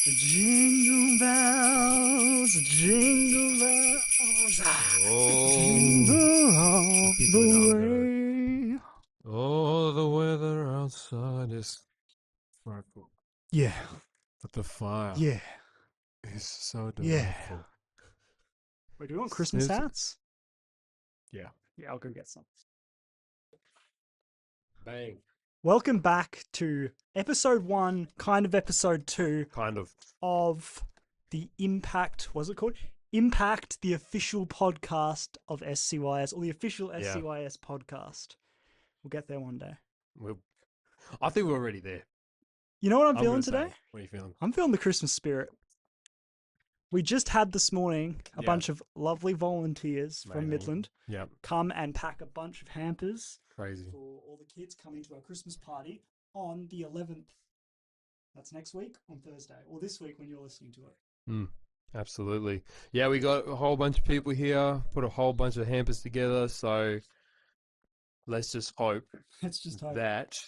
Jingle bells, jingle bells, jingle all the way. Oh, the weather outside is frightful, Yeah, but the fire yeah, is so yeah. delightful. Wait, do we want Christmas There's- hats? Yeah. Yeah, I'll go get some. Bang. Welcome back to episode 1, kind of episode 2 Kind of. of the Impact, what's it called? Impact, the official podcast of SCYS, or the official Yeah. SCYS podcast. We'll get there one day. I think we're already there. You know what I'm I'm feeling gonna say, today? what are you feeling? I'm feeling the Christmas spirit. We just had this morning a Yeah. bunch of lovely volunteers from Amazing. Midland Yeah. come and pack a bunch of hampers Crazy. for all the kids coming to our Christmas party on the 11th. That's next week on Thursday, or this week when you're listening to it. Absolutely. Yeah, we got a whole bunch of people here, put a whole bunch of hampers together, so let's just hope It's just hope. that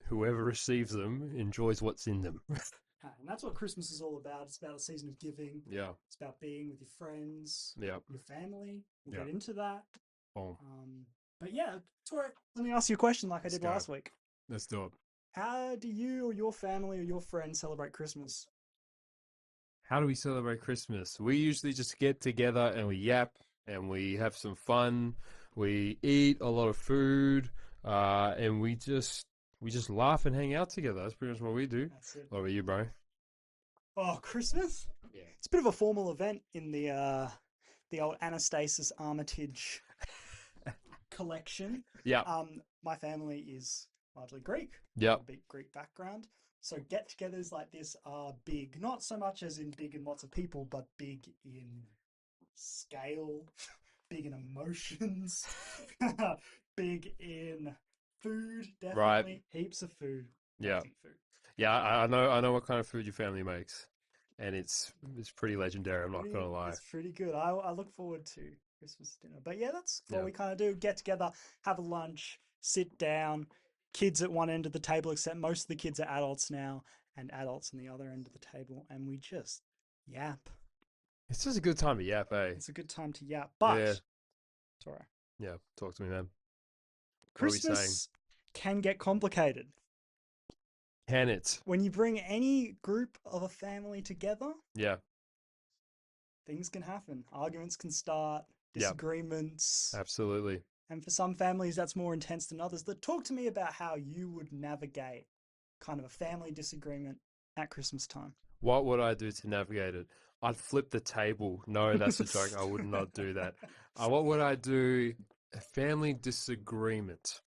whoever receives them enjoys what's in them. And that's what Christmas is all about. It's about a season of giving. Yeah. It's about being with your friends, Yeah. your family. We'll Yeah. get into that. Oh, But yeah, Tori, let me ask you a question like I Let's did go. last week. let's do it. How do you or your family or your friends celebrate Christmas? How do we celebrate Christmas? We usually just get together and we yap and we have some fun. We eat a lot of food, and we just laugh and hang out together. That's pretty much what we do. That's it. What about you, bro? Oh, Christmas? Yeah. It's a bit of a formal event in the old Anastasis Armitage collection. Yeah. My family is largely Greek. Yeah. A big Greek background. So get-togethers like this are big, not so much as in big in lots of people, but big in scale, big in emotions, big in food, definitely. Right. Heaps of food. Yeah. Amazing food. Yeah, I know what kind of food your family makes, and it's pretty legendary. I'm not gonna lie. It's pretty good. I look forward to Christmas dinner. But yeah, that's what Yeah. we kind of do. Get together, have a lunch, sit down. Kids at one end of the table, except most of the kids are adults now, and adults on the other end of the table, and we just yap. It's just a good time to yap, eh? It's a good time to yap. But, Yeah. Toro, Yeah, talk to me, man. What are we saying? Christmas can get complicated. Can it? When you bring any group of a family together, Yeah, things can happen. Arguments can start, Yeah. disagreements. absolutely. And for some families, that's more intense than others. Talk to me about how you would navigate kind of a family disagreement at Christmas time. What would I do to navigate it? I'd flip the table. No, that's a joke. I would not do that. What would I do? A family disagreement.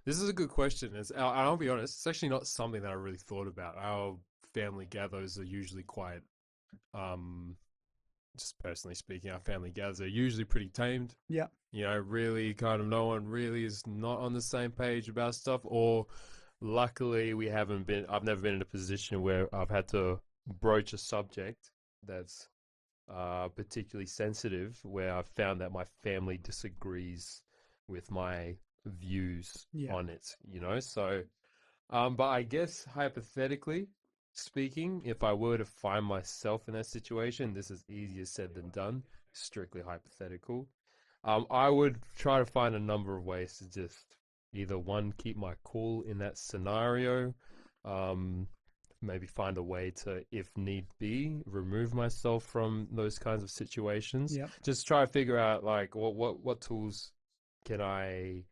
This is a good question. I'll be honest, it's actually not something that I really thought about. Our family gatherers are usually quite, just personally speaking, our family gatherers are usually pretty tamed. Yeah. You know, really kind of no one really is not on the same page about stuff, or luckily I've never been in a position where I've had to broach a subject that's particularly sensitive where I've found that my family disagrees with my views on it, you know? So, but I guess hypothetically speaking, if I were to find myself in that situation, this is easier said than done, strictly hypothetical. I would try to find a number of ways to just either one, keep my cool in that scenario, maybe find a way to, if need be, remove myself from those kinds of situations. Yeah. Just try to figure out like what tools can I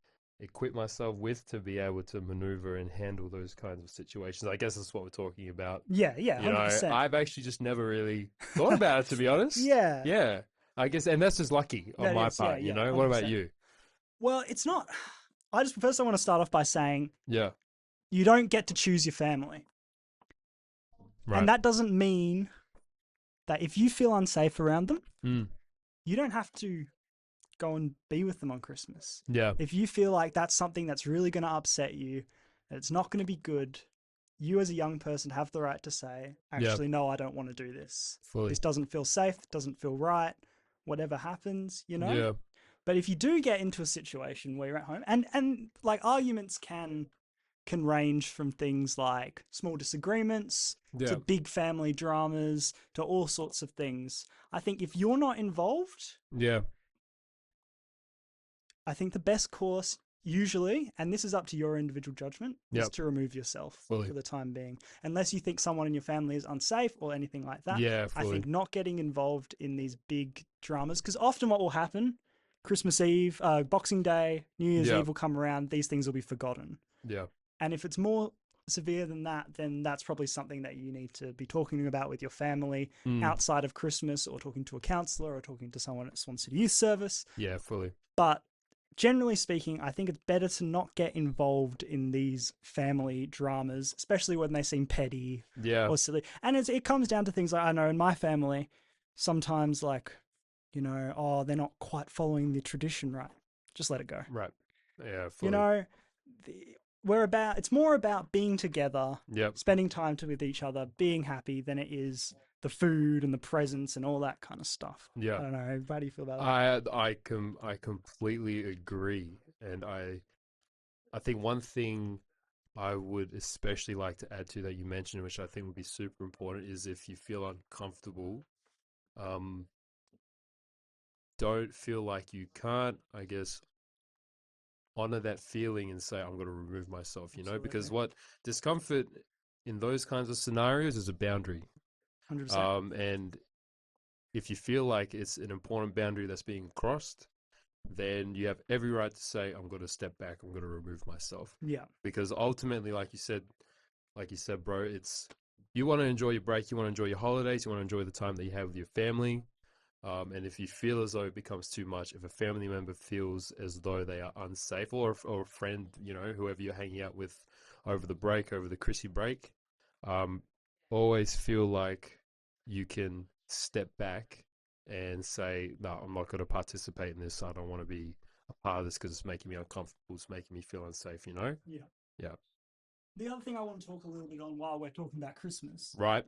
equip myself with to be able to maneuver and handle those kinds of situations. I guess that's what we're talking about. Yeah, You know, 100%. I've actually just never really thought about it, to be honest. Yeah. Yeah. I guess, and that's just lucky on That my is, part, yeah, you know? 100%. What about you? Well, it's not. First I want to start off by saying Yeah. you don't get to choose your family. Right. And that doesn't mean that if you feel unsafe around them, you don't have to go and be with them on Christmas. Yeah. If you feel like that's something that's really going to upset you, that it's not going to be good, you as a young person have the right to say, actually, no, I don't want to do this. Fully. This doesn't feel safe, doesn't feel right, whatever happens, you know? Yeah. But if you do get into a situation where you're at home, and like arguments can can range from things like small disagreements Yeah. to big family dramas to all sorts of things. I think if you're not involved, Yeah. I think the best course usually, and this is up to your individual judgment, is Yep. to remove yourself Fully. for the time being. Unless you think someone in your family is unsafe or anything like that. Yeah, I fully. think not getting involved in these big dramas, because often what will happen, Christmas Eve, Boxing Day, New Year's Yeah. Eve will come around, these things will be forgotten. Yeah. And if it's more severe than that, then that's probably something that you need to be talking about with your family outside of Christmas, or talking to a counselor, or talking to someone at Swan City Youth Service. Yeah, fully. But generally speaking, I think it's better to not get involved in these family dramas, especially when they seem petty Yeah. or silly. And it comes down to things like, I know in my family, sometimes like, you know, oh, they're not quite following the tradition right. Just let it go. Right. Yeah, fully. You know, it's more about being together, Yep. spending time with each other, being happy than it is the food and the presents and all that kind of stuff. Yeah. I don't know. How do you feel about that? I completely agree, and I think one thing I would especially like to add to that you mentioned, which I think would be super important, is if you feel uncomfortable, don't feel like you can't, I guess, honor that feeling and say, I'm going to remove myself, you know, because what discomfort in those kinds of scenarios is a boundary. 100%. And if you feel like it's an important boundary that's being crossed, then you have every right to say, I'm going to step back, I'm going to remove myself. Yeah. Because ultimately, like you said, bro, it's, you want to enjoy your break, you want to enjoy your holidays, you want to enjoy the time that you have with your family. And if you feel as though it becomes too much, if a family member feels as though they are unsafe, or a friend, you know, whoever you're hanging out with over the break, over the Chrissy break, always feel like you can step back and say, no, I'm not going to participate in this. I don't want to be a part of this because it's making me uncomfortable. It's making me feel unsafe, you know? Yeah. Yeah. The other thing I want to talk a little bit on while we're talking about Christmas Right.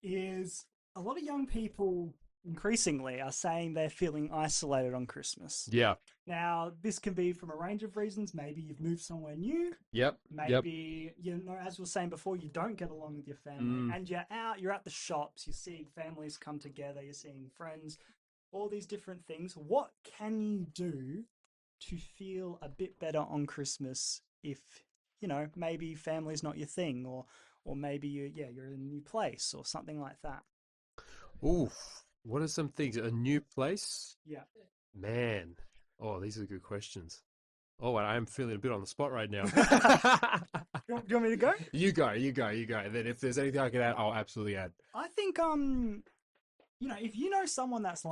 is a lot of young people increasingly are saying they're feeling isolated on Christmas. Yeah. Now, this can be from a range of reasons. Maybe you've moved somewhere new. Yep. Maybe, you know, as we were saying before, you don't get along with your family and you're out, you're at the shops, you're seeing families come together, you're seeing friends, all these different things. What can you do to feel a bit better on Christmas if, you know, maybe family's not your thing, or maybe you're in a new place or something like that? Oof. What are some things? A new place? Yeah. Man. Oh, these are good questions. Oh, and I'm feeling a bit on the spot right now. Do you want me to go? You go. And then if there's anything I can add, I'll absolutely add. I think, you know, if you know someone that's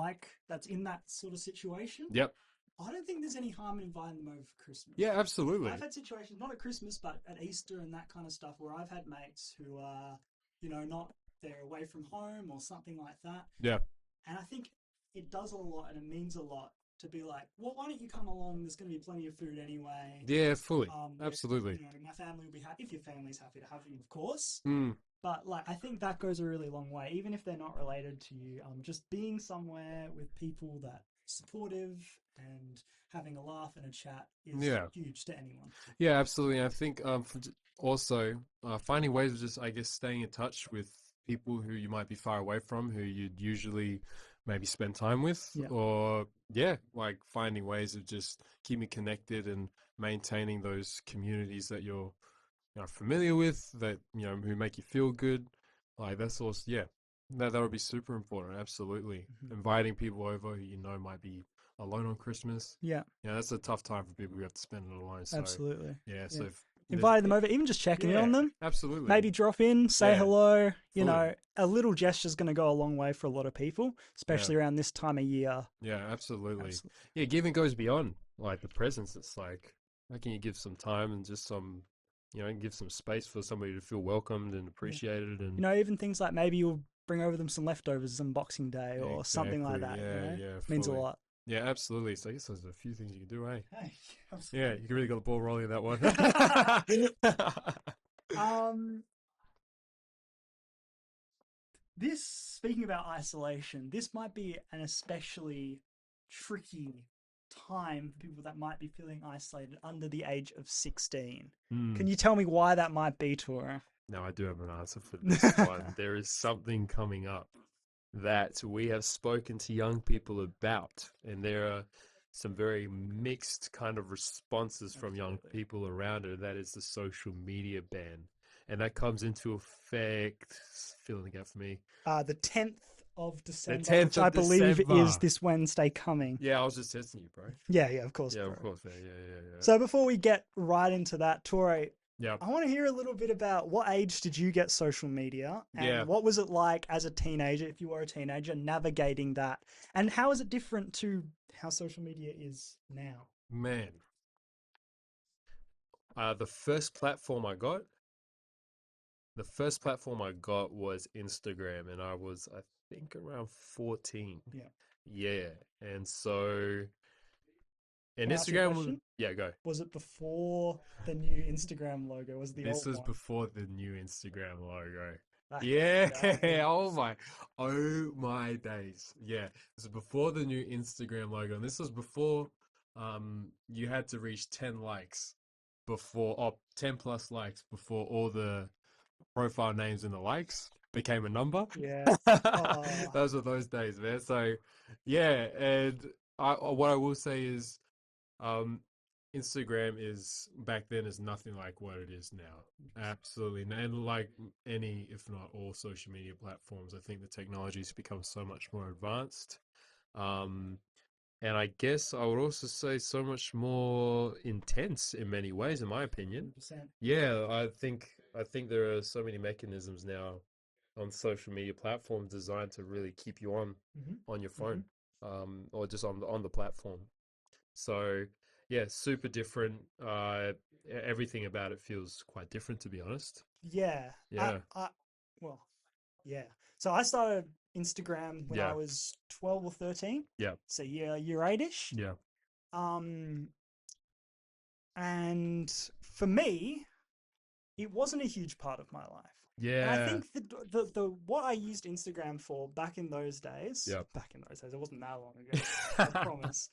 in that sort of situation, Yep. I don't think there's any harm in inviting them over for Christmas. Yeah, absolutely. I've had situations, not at Christmas, but at Easter and that kind of stuff, where I've had mates who are, you know, they're away from home or something like that. Yeah. And I think it does a lot and it means a lot to be like, well, why don't you come along? There's going to be plenty of food anyway. Yeah, fully. Absolutely. You know, my family will be happy, if your family's happy to have you, of course. Mm. But like, I think that goes a really long way, even if they're not related to you. Just being somewhere with people that are supportive and having a laugh and a chat is huge to anyone. Yeah, absolutely. I think also finding ways of just, I guess, staying in touch with people who you might be far away from, who you'd usually maybe spend time with, or like finding ways of just keeping connected and maintaining those communities that you're familiar with, that, you know, who make you feel good. Like, that's also, that would be super important. Absolutely. Inviting people over who you know might be alone on Christmas. Yeah, that's a tough time for people who have to spend it alone. So, absolutely. So if inviting them over, even just checking in on them. Absolutely. Maybe drop in, say hello. You know, a little gesture is going to go a long way for a lot of people, especially around this time of year. Yeah, absolutely. Yeah, giving goes beyond like the presents. It's like, how can you give some time and just some, you know, give some space for somebody to feel welcomed and appreciated? And, you know, even things like maybe you'll bring over them some leftovers on Boxing Day or something like that. Means a lot. Yeah, absolutely. So I guess there's a few things you can do, eh? Hey, yeah, you really got the ball rolling in that one. Speaking about isolation, this might be an especially tricky time for people that might be feeling isolated under the age of 16. Mm. Can you tell me why that might be, Tora? Now, I do have an answer for this one. There is something coming up that we have spoken to young people about, and there are some very mixed kind of responses from young people around it. That is the social media ban. And that comes into effect, filling the gap for me, The 10th of December, 10th which of I believe is December. this Wednesday coming. Yeah, I was just testing you, bro. Yeah, of course, Yeah, bro. of course. Yeah. So before we get right into that, Torre, Yeah. I want to hear a little bit about what age did you get social media, and Yeah. what was it like as a teenager, if you were a teenager, navigating that, and how is it different to how social media is now? Man. The first platform I got was Instagram, and I was, I think, around 14. Yeah. Yeah. And so, and Can I ask you a Instagram was, question? yeah, go. Was it before the new Instagram logo? Was it the This old was one? before the new Instagram logo. Back Yeah. in the days. Oh my days. Yeah. This was before the new Instagram logo. And this was before you had to reach 10 likes before, 10 plus likes before all the profile names and the likes became a number. Yeah. Oh. Those were those days, man. So yeah, and what I will say is Instagram is back then is nothing like what it is now. Absolutely. And like any, if not all social media platforms, I think the technology's become so much more advanced. And I guess I would also say so much more intense in many ways, in my opinion. 100%. Yeah, I think there are so many mechanisms now on social media platforms designed to really keep you on your phone, or just on the platform. So yeah, super different. Everything about it feels quite different, to be honest. Yeah. Yeah, Well, yeah. So I started Instagram when I yeah, was 12 or 13. yeah, So year eight-ish. yeah, Um, and for me, it wasn't a huge part of my life. And I yeah, think the what I used Instagram for back in those days, yeah. it wasn't that long ago, I promise.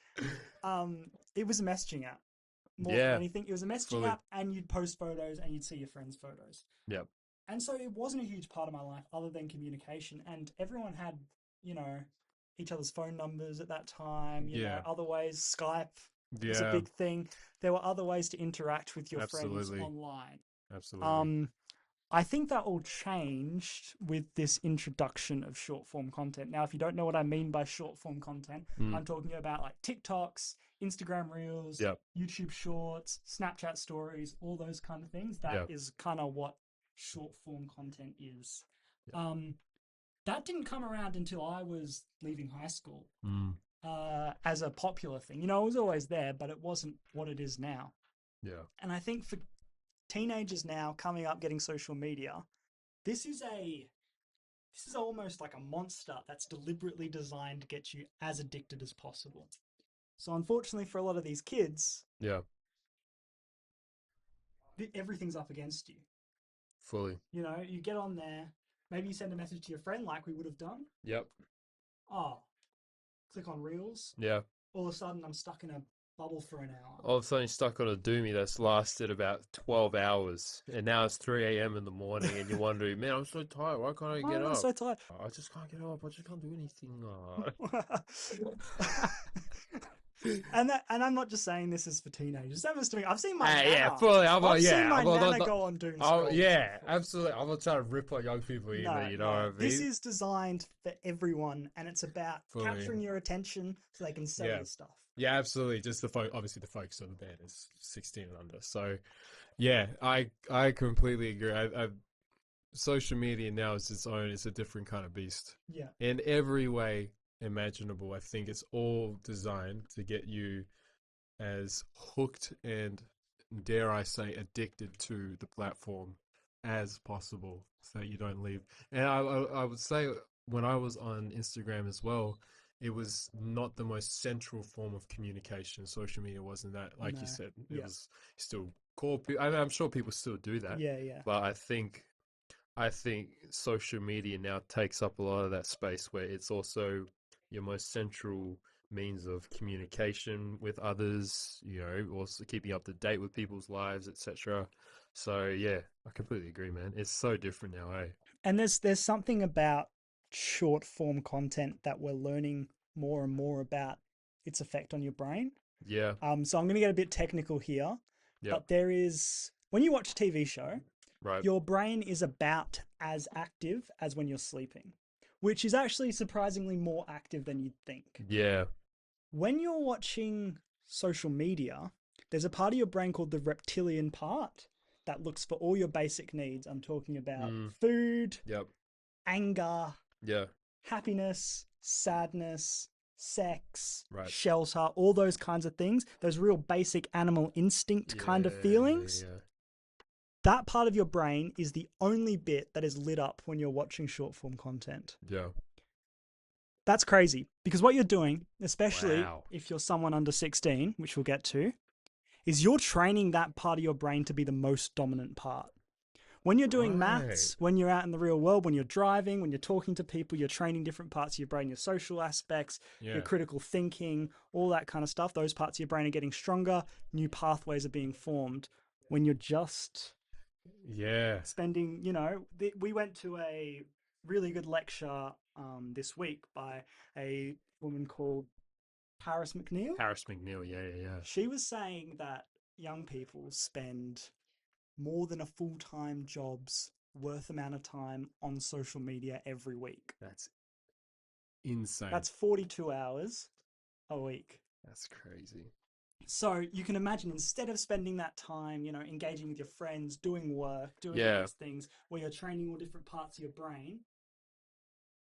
It was a messaging app. More than Yeah, anything, it was a messaging fully. app, and you'd post photos and you'd see your friends' photos. Yeah, And so it wasn't a huge part of my life other than communication. And everyone had, you know, each other's phone numbers at that time, yeah, other ways. Skype was a yeah. big thing. There were other ways to interact with your friends Absolutely, online. absolutely. Um, I think that all changed with this introduction of short form content. Now, if you don't know what I mean by short form content, Mm. I'm talking about like TikToks, Instagram Reels, Yeah, YouTube Shorts, Snapchat Stories, all those kind of things. That yeah, is kind of what short form content is. yeah. That didn't come around until I was leaving high school Mm. as a popular thing. It was always there, but it wasn't what it is now. Yeah, And I think for teenagers now coming up getting social media, this is almost like a monster that's deliberately designed to get you as addicted as possible. So unfortunately for a lot of these kids, yeah, everything's up against you. fully. You get on there, maybe you send a message to your friend like we would have done. Yep. Oh, click on Reels. Yeah. All of a sudden I'm stuck in a bubble for an hour. All of a sudden, you're stuck on a doomy that's lasted about 12 hours, and now it's 3 a.m. in the morning, and you're wondering, man, I'm so tired. Why can't I Why get am I up? so tired? I just can't get up. I just can't do anything. And I'm not just saying this is for teenagers. That was to me. I've seen my Hey, yeah, nana. fully. I've seen my nana not, go on doom oh, scrolls yeah, before. absolutely. I'm not trying to rip on young people either. You know what I This mean? is designed for everyone, and it's about Fully. capturing your attention so they can sell Yeah. you stuff. Yeah, absolutely. Just obviously the focus on the band is 16 and under. So, yeah, I completely agree. Social media now is its own. It's a different kind of beast. Yeah. In every way imaginable. I think it's all designed to get you as hooked and, dare I say, addicted to the platform as possible, so that you don't leave. And I would say when I was on Instagram as well, it was not the most central form of communication. Social media wasn't that, like No. you said. It Yeah. was still call people. I mean, I'm sure people still do that, Yeah. but I think social media now takes up a lot of that space where it's also your most central means of communication with others, also keeping up to date with people's lives, etc. So yeah, I completely agree, man. It's so different now, eh? And there's something about short form content that we're learning more and more about its effect on your brain. Yeah. So I'm going to get a bit technical here, Yep. but there is, when you watch a TV show, Right. your brain is about as active as when you're sleeping, which is actually surprisingly more active than you'd think. Yeah. When you're watching social media, there's a part of your brain called the reptilian part that looks for all your basic needs. I'm talking about food, Yep. anger, Yeah. happiness, sadness, sex, Right. shelter, all those kinds of things, those real basic animal instinct kind of feelings. Yeah. That part of your brain is the only bit that is lit up when you're watching short form content. Yeah. That's crazy because what you're doing, especially Wow. if you're someone under 16, which we'll get to, is you're training that part of your brain to be the most dominant part. When you're doing maths, when you're out in the real world, when you're driving, when you're talking to people, you're training different parts of your brain, your social aspects, your critical thinking, all that kind of stuff. Those parts of your brain are getting stronger. New pathways are being formed. When you're just spending, we went to a really good lecture this week by a woman called Paris McNeil. Yeah. She was saying that young people spend more than a full-time job's worth amount of time on social media every week. That's insane. That's 42 hours a week. That's crazy. So you can imagine, instead of spending that time, engaging with your friends, doing work, doing all those things where you're training all different parts of your brain,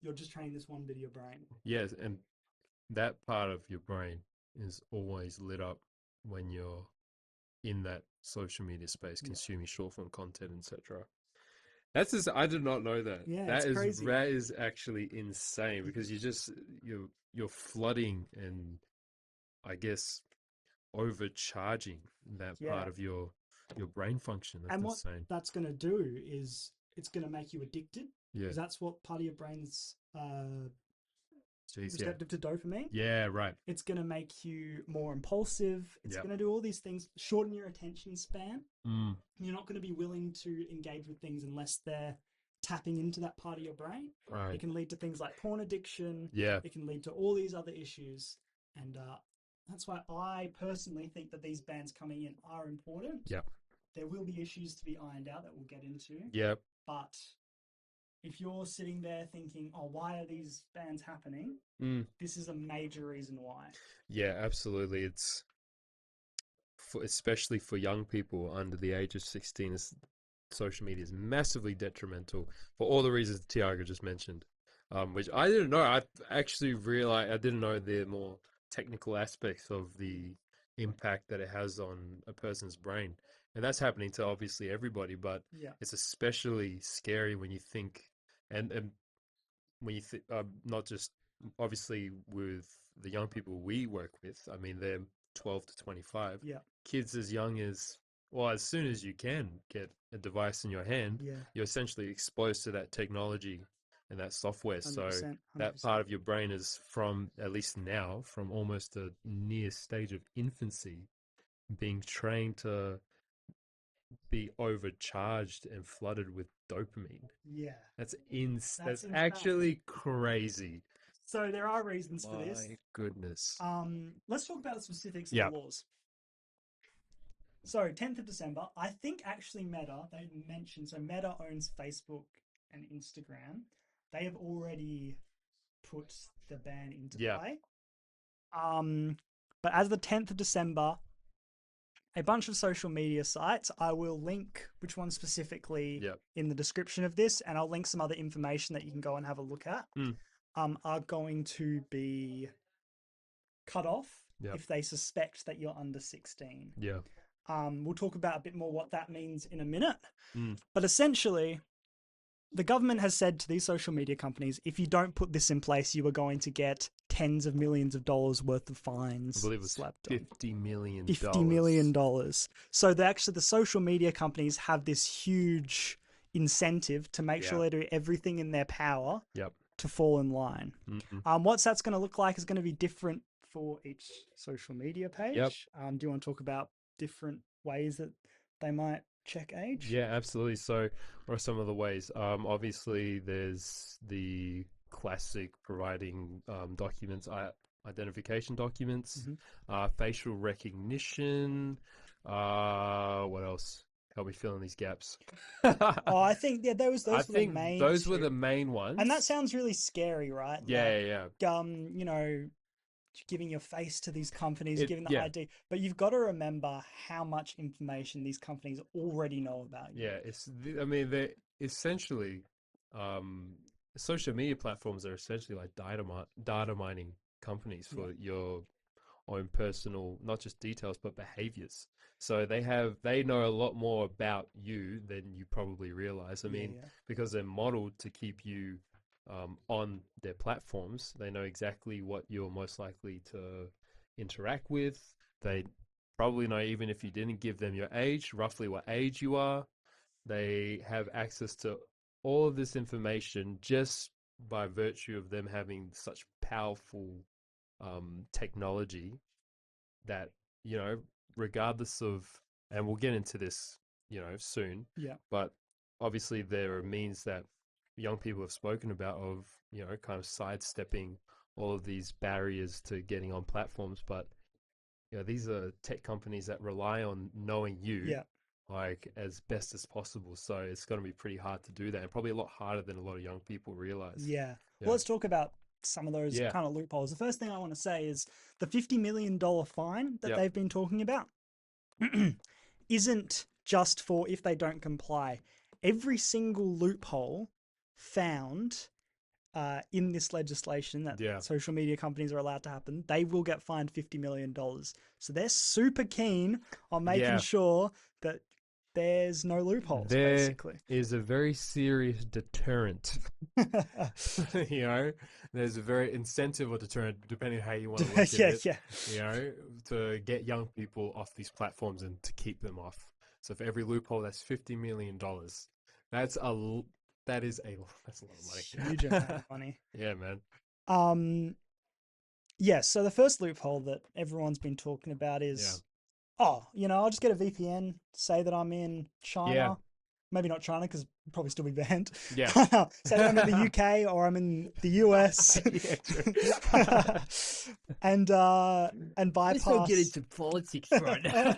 you're just training this one bit of your brain. Yes, and that part of your brain is always lit up when you're in that social media space, consuming short form content, etc. That's just, I did not know that. Yeah, That it's is crazy. That is actually insane because you're flooding and I guess overcharging that part of your brain function. That's and insane. What that's going to do is it's going to make you addicted. Yeah, because that's what part of your brain's receptive to dopamine. Yeah, right. It's going to make you more impulsive. It's going to do all these things, shorten your attention span. You're not going to be willing to engage with things unless they're tapping into that part of your brain. Right. It can lead to things like porn addiction. Yeah. It can lead to all these other issues. And that's why I personally think that these bans coming in are important. Yeah. There will be issues to be ironed out that we'll get into. Yeah. But if you're sitting there thinking, oh, why are these bans happening? This is a major reason why. Yeah, absolutely. It's especially for young people under the age of 16, social media is massively detrimental for all the reasons Tiago just mentioned, which I didn't know. I actually realized I didn't know the more technical aspects of the impact that it has on a person's brain. And that's happening to obviously everybody, but it's especially scary when you think, and when you think, not just obviously with the young people we work with. I mean, they're 12 to 25. Yeah. Kids as young as, well, as soon as you can get a device in your hand, you're essentially exposed to that technology and that software. 100%, so 100%. That part of your brain is from, at least now, from almost a near stage of infancy, being trained to be overcharged and flooded with dopamine. Yeah. That's actually crazy. So there are reasons for this. My goodness. Let's talk about the specifics of the laws. So 10th of December, I think actually Meta, they mentioned, so Meta owns Facebook and Instagram. They have already put the ban into play. But as the 10th of December, a bunch of social media sites, I will link which one specifically in the description of this, and I'll link some other information that you can go and have a look at, are going to be cut off if they suspect that you're under 16. Yeah. We'll talk about a bit more what that means in a minute. But essentially, the government has said to these social media companies, if you don't put this in place, you are going to get tens of millions of dollars worth of fines. I believe it was $50 million. $50 million. So the social media companies have this huge incentive to make sure they do everything in their power to fall in line. What that's going to look like is going to be different for each social media Yep. page. Do you want to talk about different ways that they might check age? Yeah, absolutely. So, what are some of the ways? Obviously, there's the classic providing documents, identification documents, facial recognition. What else? Help me fill in these gaps. Oh, I think those I were the think main those were two. the main ones. And that sounds really scary, right? Yeah, yeah, You know, giving your face to these companies, yeah. giving the ID, but you've got to remember how much information these companies already know about you. Yeah, I mean, they're essentially, um, social media platforms are essentially like data mining companies for your own personal, not just details, but behaviors. So they know a lot more about you than you probably realize. I mean, because they're modeled to keep you on their platforms, they know exactly what you're most likely to interact with. They probably know, even if you didn't give them your age, roughly what age you are. They have access to all of this information just by virtue of them having such powerful technology that, you know, regardless of, and we'll get into this, soon, but obviously there are means that young people have spoken about of, kind of sidestepping all of these barriers to getting on platforms. But, these are tech companies that rely on knowing you like as best as possible. So it's going to be pretty hard to do that, and probably a lot harder than a lot of young people realize. Well, let's talk about some of those kind of loopholes. The first thing I want to say is the $50 million fine that they've been talking about isn't just for if they don't comply. Every single loophole found in this legislation that social media companies are allowed to happen, they will get fined $50 million. So they're super keen on making sure that there's no loopholes, basically. Is a very serious deterrent. There's a very incentive or deterrent, depending on how you want to look at it, to get young people off these platforms and to keep them off. So for every loophole, that's $50 million. That's a lot of money. Huge amount of money. Yeah, man. So the first loophole that everyone's been talking about is, I'll just get a VPN, say that I'm in China. Maybe not China, because it'd probably still be banned. Yeah. Say that I'm in the UK or I'm in the US. and bypass. Let's not get into politics right now.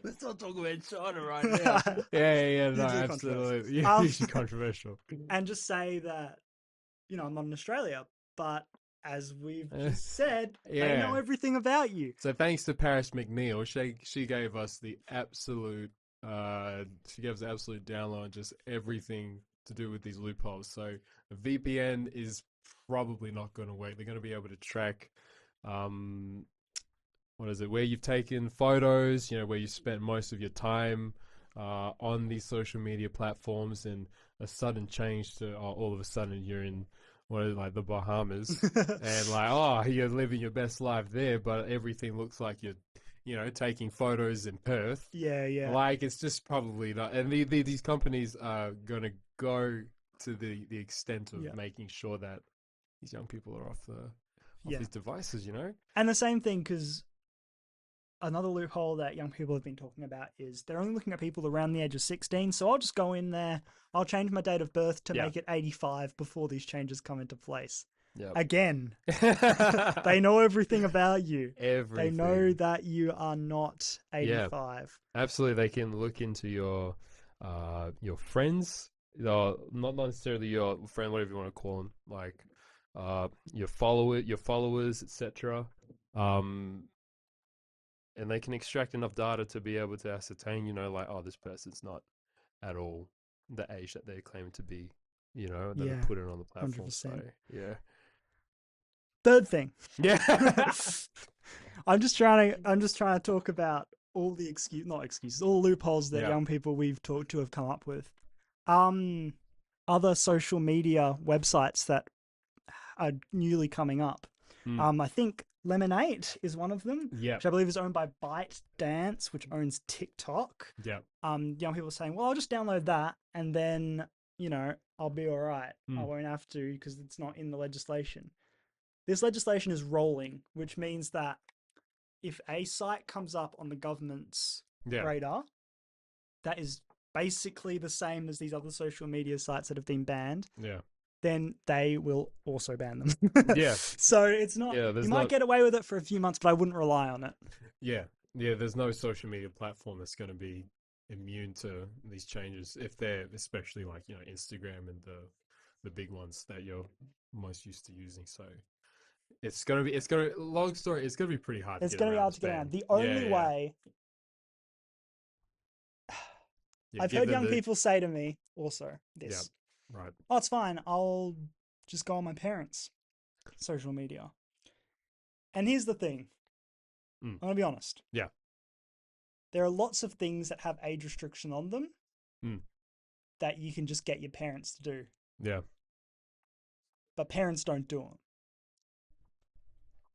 Let's not talk about China right now. No, absolutely. Usually controversial. And just say that, I'm not in Australia, but as we've just said, they know everything about you. So thanks to Paris McNeil, she gave us the absolute download on just everything to do with these loopholes. So a VPN is probably not going to work. They're going to be able to track, where you've taken photos, where you spent most of your time on these social media platforms, and a sudden change to all of a sudden you're in the Bahamas and you're living your best life there, but everything looks like you're taking photos in Perth. It's just probably not. And these companies are going to go to the extent of making sure that these young people are off these devices, And the same thing, because another loophole that young people have been talking about is they're only looking at people around the age of 16. So I'll just go in there, I'll change my date of birth to make it 85 before these changes come into place. Again, they know everything about you. They know that you are not 85. Absolutely. They can look into your friends, not necessarily your friend, whatever you want to call them, like your followers, etc. And they can extract enough data to be able to ascertain, this person's not at all the age that they're claiming to be, that are put it on the platform. 100%. So, Third thing. I'm just trying to talk about all the all loopholes that young people we've talked to have come up with. Other social media websites that are newly coming up. I think Lemonade is one of them, which I believe is owned by ByteDance, which owns TikTok. Young people are saying, well, I'll just download that and then, I'll be all right. I won't have to because it's not in the legislation. this legislation is rolling, which means that if a site comes up on the government's Yeah. radar that is basically the same as these other social media sites that have been banned, Yeah. then they will also ban them. Yeah. So it's not, Yeah. you There's might not. get away with it for a few months, but I wouldn't rely on it. Yeah. Yeah. There's no social media platform that's going to be immune to these changes if they're especially like Instagram and the big ones that you're most used to using. So long story, it's gonna be pretty hard to It's get going to be around hard this to get ban. around. The Yeah, only yeah. way, Yeah, I've heard given young the people say to me also yeah, this, right. oh, it's fine. I'll just go on my parents' social media. And here's the thing. Mm. I'm going to be honest. Yeah. There are lots of things that have age restriction on them Mm. that you can just get your parents to do. Yeah. But parents don't do them.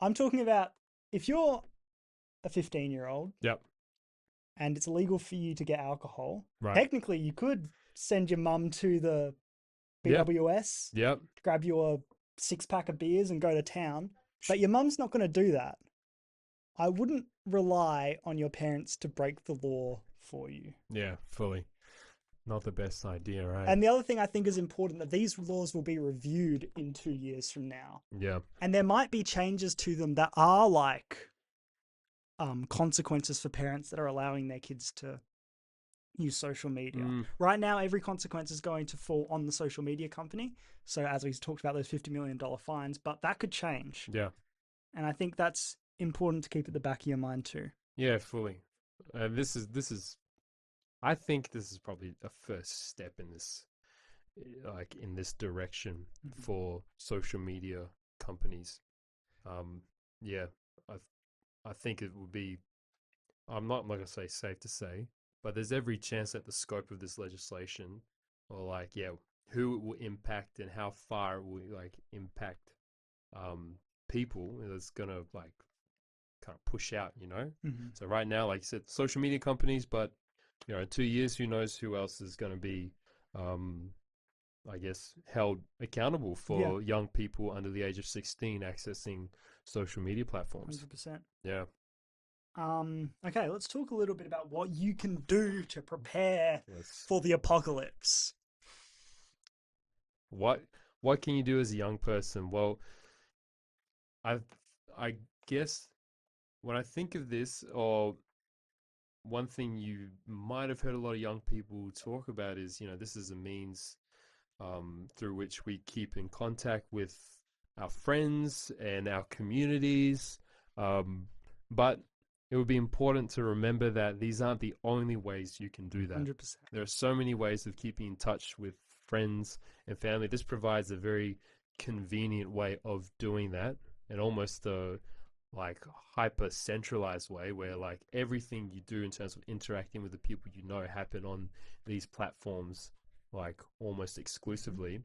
I'm talking about if you're a 15-year-old Yep. and it's illegal for you to get alcohol, Right. technically you could send your mum to the Yep. BWS, Yep. grab your 6-pack of beers and go to town. But your mum's not going to do that. I wouldn't rely on your parents to break the law for you. Yeah, fully. Not the best idea, right? And the other thing I think is important that these laws will be reviewed in 2 years from now. Yeah. And there might be changes to them that are like consequences for parents that are allowing their kids to use social media. Mm. Right now, every consequence is going to fall on the social media company. So as we talked about those $50 million fines, but that could change. Yeah. And I think that's important to keep at the back of your mind too. Yeah, fully. This is I think this is probably a first step in this in this direction for social media companies. Yeah, I think it would be, I'm not going to say safe to say, but there's every chance that the scope of this legislation, or like, yeah, who it will impact and how far it will like impact people, is going to like kind of push out, Mm-hmm. So right now, like you said, social media companies, but in 2 years, who knows who else is going to be, I guess, held accountable for young people under the age of 16 accessing social media platforms. 100%. Yeah. Okay, let's talk a little bit about what you can do to prepare for the apocalypse. What can you do as a young person? Well, I guess when I think of this, or one thing you might have heard a lot of young people talk about is, this is a means through which we keep in contact with our friends and our communities. But it would be important to remember that these aren't the only ways you can do that. 100%. There are so many ways of keeping in touch with friends and family. This provides a very convenient way of doing that, and almost a like hyper centralized way where like everything you do in terms of interacting with the people happen on these platforms like almost exclusively.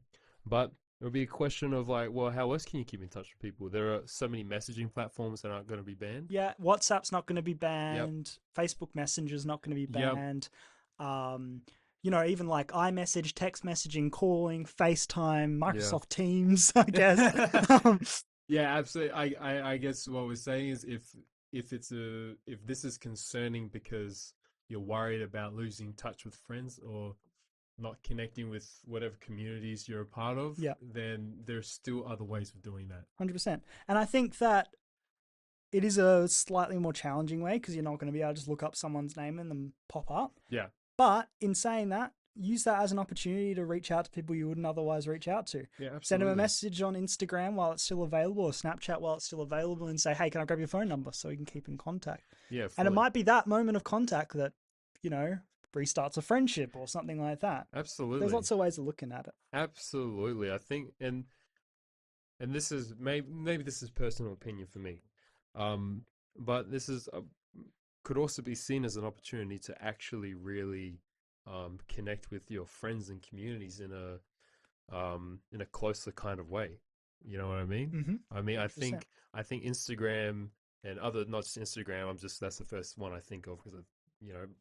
But it would be a question of like, well, how else can you keep in touch with people? There are so many messaging platforms that aren't going to be banned. Yeah, WhatsApp's not going to be banned. Yep. Facebook Messenger's not going to be banned. Yep. Even like iMessage, text messaging, calling, FaceTime, Microsoft Teams, I guess. Yeah, absolutely. I guess what we're saying is if this is concerning because you're worried about losing touch with friends or not connecting with whatever communities you're a part of, then there's still other ways of doing that. 100%. And I think that it is a slightly more challenging way because you're not going to be able to just look up someone's name and then pop up. Yeah. But in saying that, use that as an opportunity to reach out to people you wouldn't otherwise reach out to. Yeah, absolutely. Send them a message on Instagram while it's still available, or Snapchat while it's still available, and say, hey, can I grab your phone number so we can keep in contact? Yeah, fully. And it might be that moment of contact that, restarts a friendship or something like that. Absolutely. There's lots of ways of looking at it. Absolutely. I think, and this is, maybe this is personal opinion for me, but this is could also be seen as an opportunity to actually really connect with your friends and communities in a closer kind of way. You know what I mean? Mm-hmm. I mean, I think Instagram and not just Instagram. that's the first one I think of because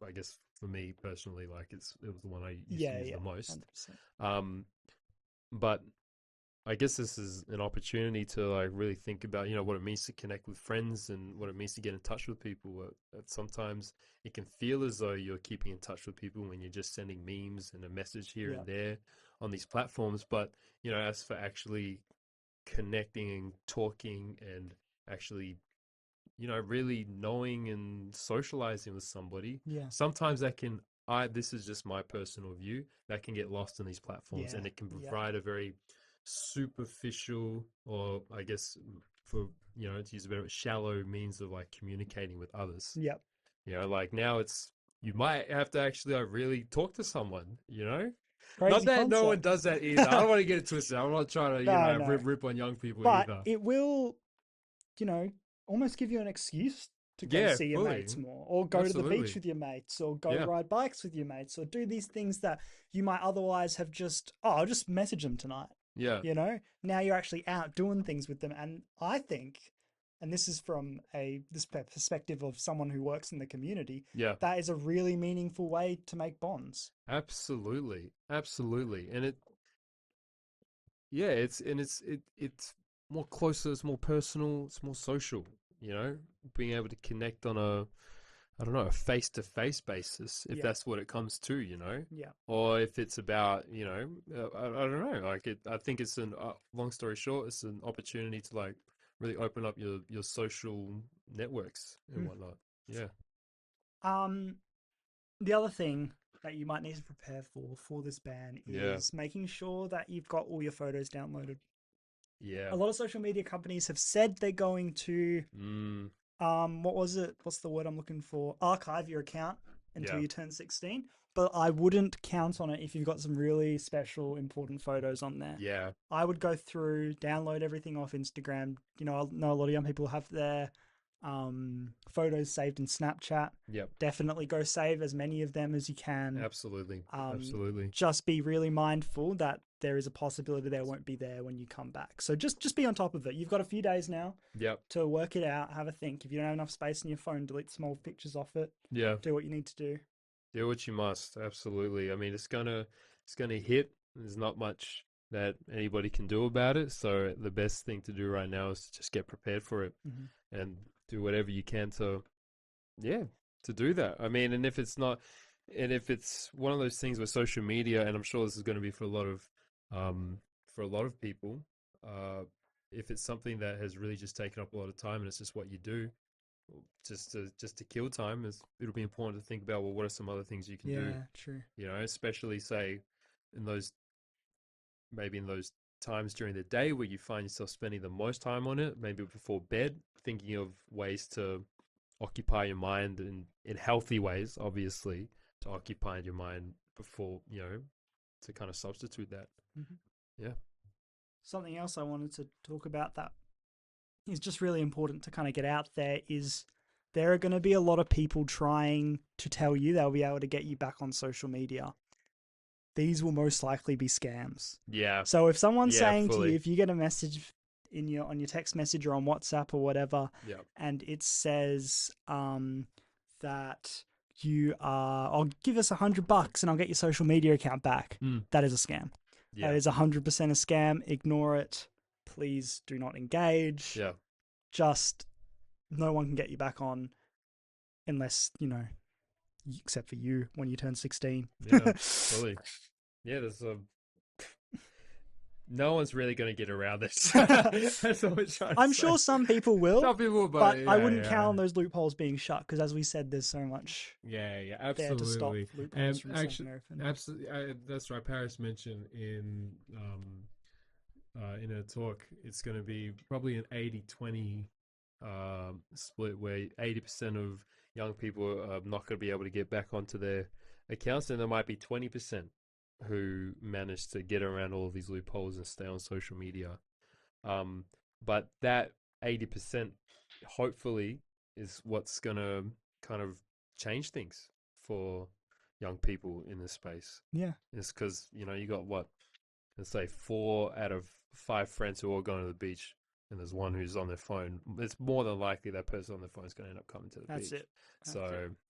I guess for me personally, like it was the one I used to use the most. 100%. But I guess this is an opportunity to like really think about, what it means to connect with friends and what it means to get in touch with people. Sometimes it can feel as though you're keeping in touch with people when you're just sending memes and a message here Yeah. and there on these platforms. But, as for actually connecting and talking and actually, really knowing and socializing with somebody, Yeah. sometimes this is just my personal view, that can get lost in these platforms, Yeah. and it can Yeah. provide a very superficial, or I guess for, to use a better, shallow means of like communicating with others. Yep. Like now you might have to actually like really talk to someone, Not Crazy that no one concept. does that either. I don't want to get it twisted. I'm not trying to, No, no. rip on young people But either. it will, almost give you an excuse to go Yeah, see your fully. mates more, or go to the beach Absolutely. with your mates, or go Yeah. ride bikes with your mates, or do these things that you might otherwise have just, oh, I'll just message them tonight. Yeah. Now you're actually out doing things with them. And I think, and this is from this perspective of someone who works in the community, Yeah. that is a really meaningful way to make bonds. Absolutely. Absolutely. And it's more closer, it's more personal, it's more social, being able to connect on I don't know, a face-to-face basis, if Yeah. that's what it comes to, Yeah. or if it's about, I don't know, like I think it's long story short, it's an opportunity to like really open up your social networks and Mm. whatnot. Yeah. The other thing that you might need to prepare for this ban Yeah. is making sure that you've got all your photos downloaded. Yeah. A lot of social media companies have said they're going to Mm. what was it? What's the word I'm looking for? Archive your account until Yeah. you turn 16. But I wouldn't count on it if you've got some really special, important photos on there. Yeah. I would go through, download everything off Instagram. I know a lot of young people have their photos saved in Snapchat. Yep. Definitely go save as many of them as you can. Absolutely. Absolutely. Just be really mindful that there is a possibility they won't be there when you come back. So just be on top of it. You've got a few days now Yep. to work it out, have a think. If you don't have enough space in your phone, delete small pictures off it. Yeah. Do what you need to do. Do what you must. Absolutely. I mean, it's gonna hit. There's not much that anybody can do about it. So the best thing to do right now is to just get prepared for it and do whatever you can to do that. I mean, and if it's one of those things with social media, and I'm sure this is going to be for a lot of people, if it's something that has really just taken up a lot of time and it's just what you do, just to kill time, it'll be important to think about, well, what are some other things you can do? Yeah, true. Especially say in those times during the day where you find yourself spending the most time on it, maybe before bed, thinking of ways to occupy your mind in healthy ways, obviously, to occupy your mind before, to kind of substitute that. Yeah. Something else I wanted to talk about that is just really important to kind of get out there is there are going to be a lot of people trying to tell you they'll be able to get you back on social media. These will most likely be scams. Yeah. So if someone's saying fully. to you, if you get a message on your text message or on WhatsApp or whatever, and it says that I'll give us $100 and I'll get your social media account back. That is a scam. Yeah. That is 100% a scam. Ignore it. Please do not engage. Yeah. Just no one can get you back on unless, except for you when you turn 16. Yeah, fully. Yeah, there's no one's really going to get around this. That's what we're trying to I'm say. sure some people will. Some people, but I wouldn't count on those loopholes being shut because, as we said, there's so much. Yeah, there to stop absolutely. loopholes from self-nerfing. Absolutely, that's right. Paris mentioned in a talk, it's going to be probably an 80-20 split where 80% of young people are not going to be able to get back onto their accounts, and there might be 20% who manage to get around all of these loopholes and stay on social media. But that 80% hopefully is what's going to kind of change things for young people in this space. Yeah. It's because, you got let's say 4 out of 5 friends who are all going to the beach, and there's one who's on their phone. It's more than likely that person on their phone is going to end up coming to the beach. That's it.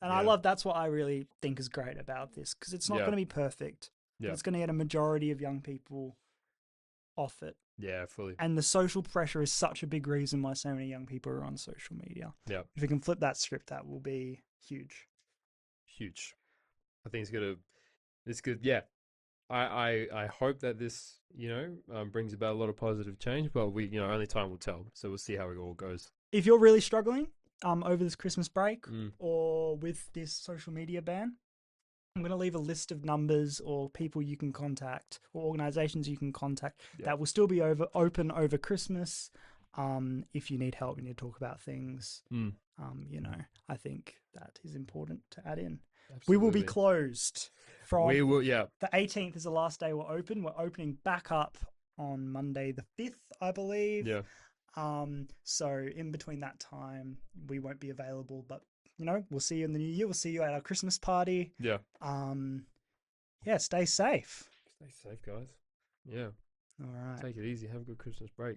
And that's what I really think is great about this, because it's not going to be perfect. Yeah. It's going to get a majority of young people off it. Yeah, fully. And the social pressure is such a big reason why so many young people are on social media. Yeah. If we can flip that script, that will be huge. Huge. I think it's good. Yeah. I hope that this, brings about a lot of positive change, but only time will tell. So we'll see how it all goes. If you're really struggling over this Christmas break Mm. or with this social media ban, I'm going to leave a list of numbers or people you can contact or organizations you can contact that will still be open over Christmas. If you need help, you need to talk about things. Mm. I think that is important to add in. Absolutely. We will be closed from yeah. The 18th is the last day we're open. We're opening back up on Monday the 5th, I believe. Yeah. So in between that time, we won't be available, but we'll see you in the new year. We'll see you at our Christmas party. Yeah. Stay safe. Stay safe, guys. Yeah. All right. Take it easy. Have a good Christmas break.